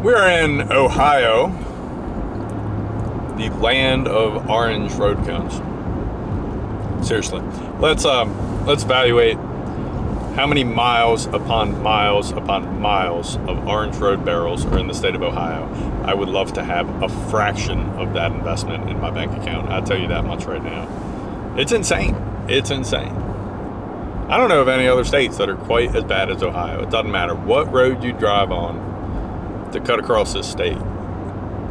We're in Ohio, the land of orange road cones. Seriously, let's evaluate how many miles upon miles upon miles of orange road barrels are in the state of Ohio. I would love to have a fraction of that investment in my bank account. I'll tell you that much right now. It's insane. It's insane. I don't know of any other states that are quite as bad as Ohio. It doesn't matter what road you drive on to cut across this state,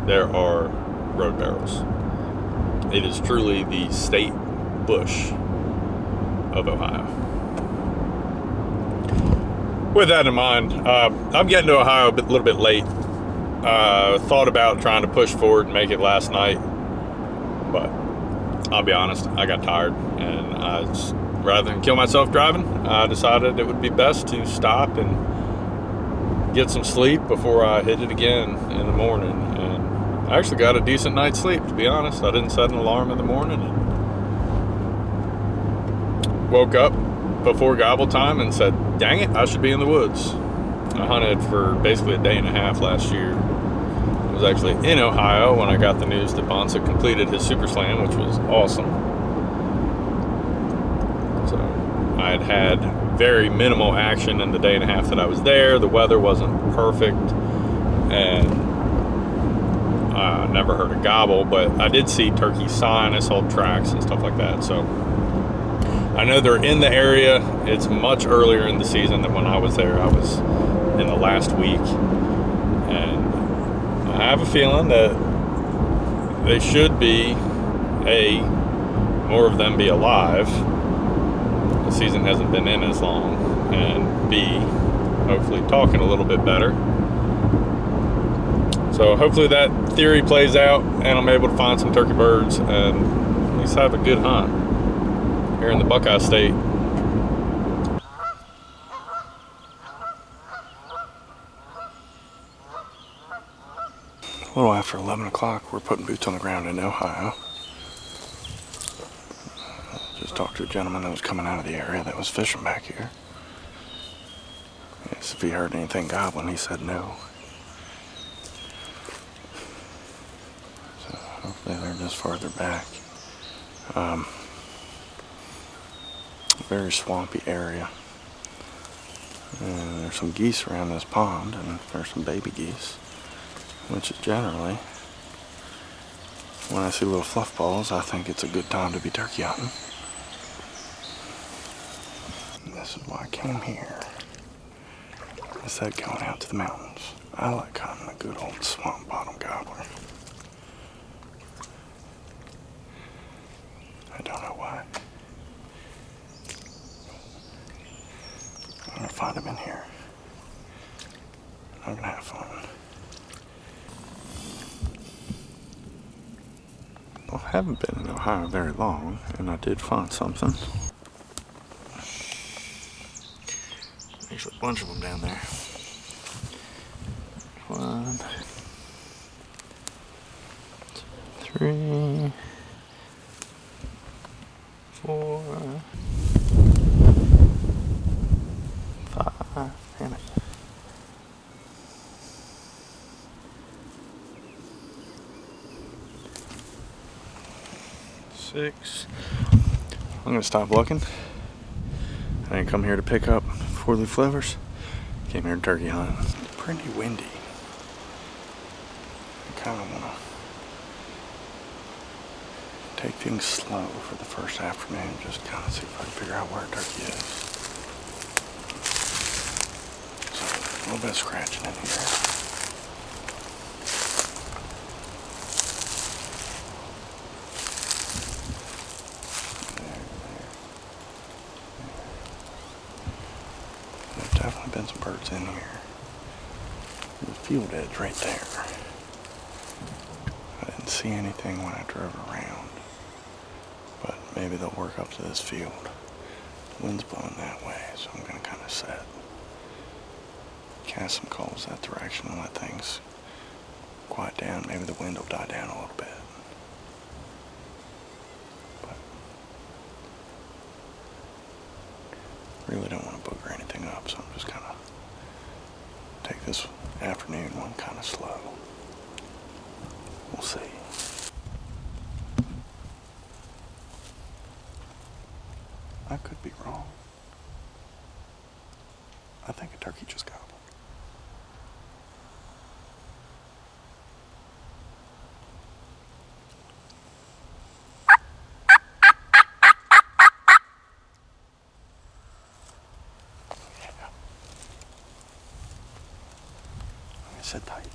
there are road barrels. It is truly the state bush of Ohio. With that in mind, I'm getting to Ohio a little bit late. Thought about trying to push forward and make it last night, but I'll be honest, I got tired, and rather than kill myself driving, I decided it would be best to stop and get some sleep before I hit it again in the morning. And I actually got a decent night's sleep, to be honest. I didn't set an alarm in the morning, and woke up before gobble time and said, dang it, I should be in the woods. I hunted for basically a day and a half last year. I was actually in Ohio when I got the news that Bonds had completed his Super Slam, which was awesome. So I had very minimal action in the day and a half that I was there. The weather wasn't perfect, and I never heard a gobble, but I did see turkey sign. I saw tracks and stuff like that. So I know they're in the area. It's much earlier in the season than when I was there. I was in the last week, and I have a feeling that they should be, A, more of them be alive. The season hasn't been in as long, and B, hopefully talking a little bit better. So hopefully that theory plays out, and I'm able to find some turkey birds and at least have a good hunt here in the Buckeye State. A little after 11 o'clock, we're putting boots on the ground in Ohio. Just talked to a gentleman that was coming out of the area that was fishing back here. Asked if he heard anything gobbling. He said no. So hopefully they're just farther back. Very swampy area. And there's some geese around this pond, and there's some baby geese, which is generally, when I see little fluff balls, I think it's a good time to be turkey hunting. And this is why I came here. Instead of going out to the mountains, I like hunting a good old swamp bottom gobbler. I don't know why. I'm gonna find him in here. I'm gonna have fun. Well, I haven't been in Ohio very long, and I did find something. There's a bunch of them down there. 1, 2, 3, 4, 5. Damn it. 6. I'm gonna stop looking. I didn't come here to pick up 4-leaf flavors. Came here to turkey hunt. It's pretty windy. I kind of wanna take things slow for the first afternoon. Just kind of see if I can figure out where a turkey is. So a little bit of scratching in here. Definitely been some birds in here. There's a field edge right there. I didn't see anything when I drove around, but maybe they'll work up to this field. The wind's blowing that way, so I'm gonna kind of set, cast some calls that direction and let things quiet down. Maybe the wind will die down a little bit. But really don't want to booger anything up, so I'm just kind of take this Afternoon one kind of slow. We'll see. I could be wrong. I think a turkey just gobbled. Yeah. Sit tight.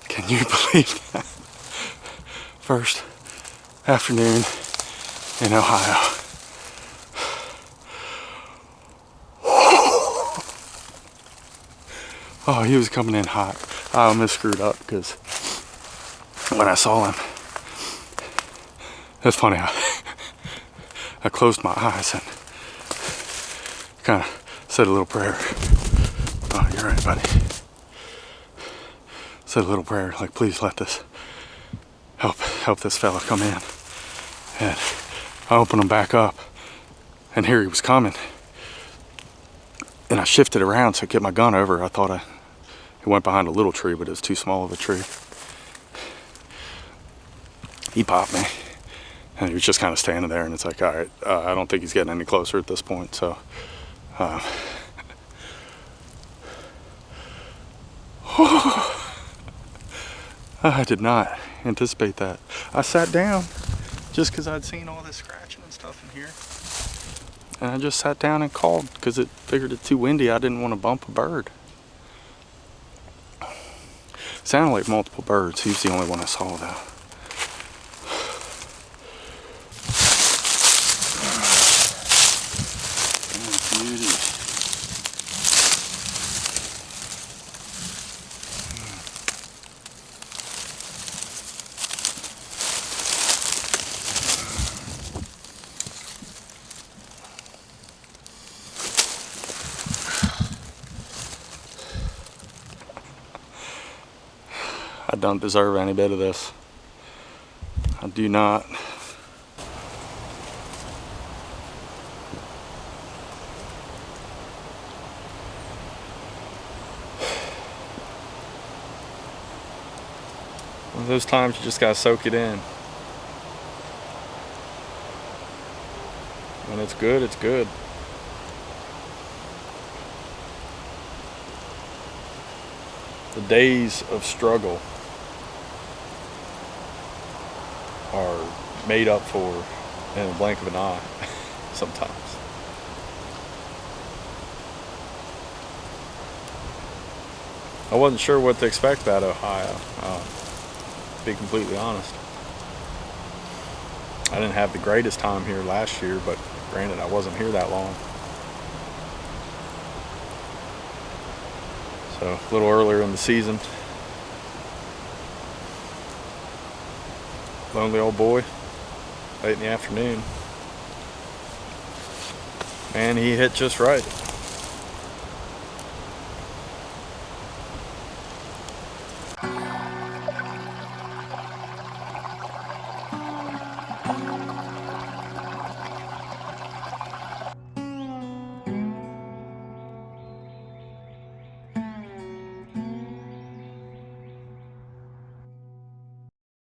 Can you believe that? First afternoon in Ohio. Oh, he was coming in hot. I almost screwed up because when I saw him, it's funny, I closed my eyes and kind of said a little prayer. Oh, you're right, buddy. Said a little prayer, like, please let this help this fella come in. And I opened him back up, and here he was coming. And I shifted around to get my gun over. I thought he went behind a little tree, but it was too small of a tree. He popped me, and he was just kind of standing there, and it's like, all right, I don't think he's getting any closer at this point, so. I did not anticipate that. I sat down just because I'd seen all this scratching and stuff in here. And I just sat down and called because it figured it's too windy. I didn't want to bump a bird. Sounded like multiple birds. He was the only one I saw though. I don't deserve any bit of this. I do not. One of those times you just gotta soak it in. When it's good, it's good. The days of struggle are made up for in a blink of an eye sometimes. I wasn't sure what to expect about Ohio, to be completely honest. I didn't have the greatest time here last year, but granted, I wasn't here that long. So a little earlier in the season. Lonely old boy, late in the afternoon. Man, he hit just right.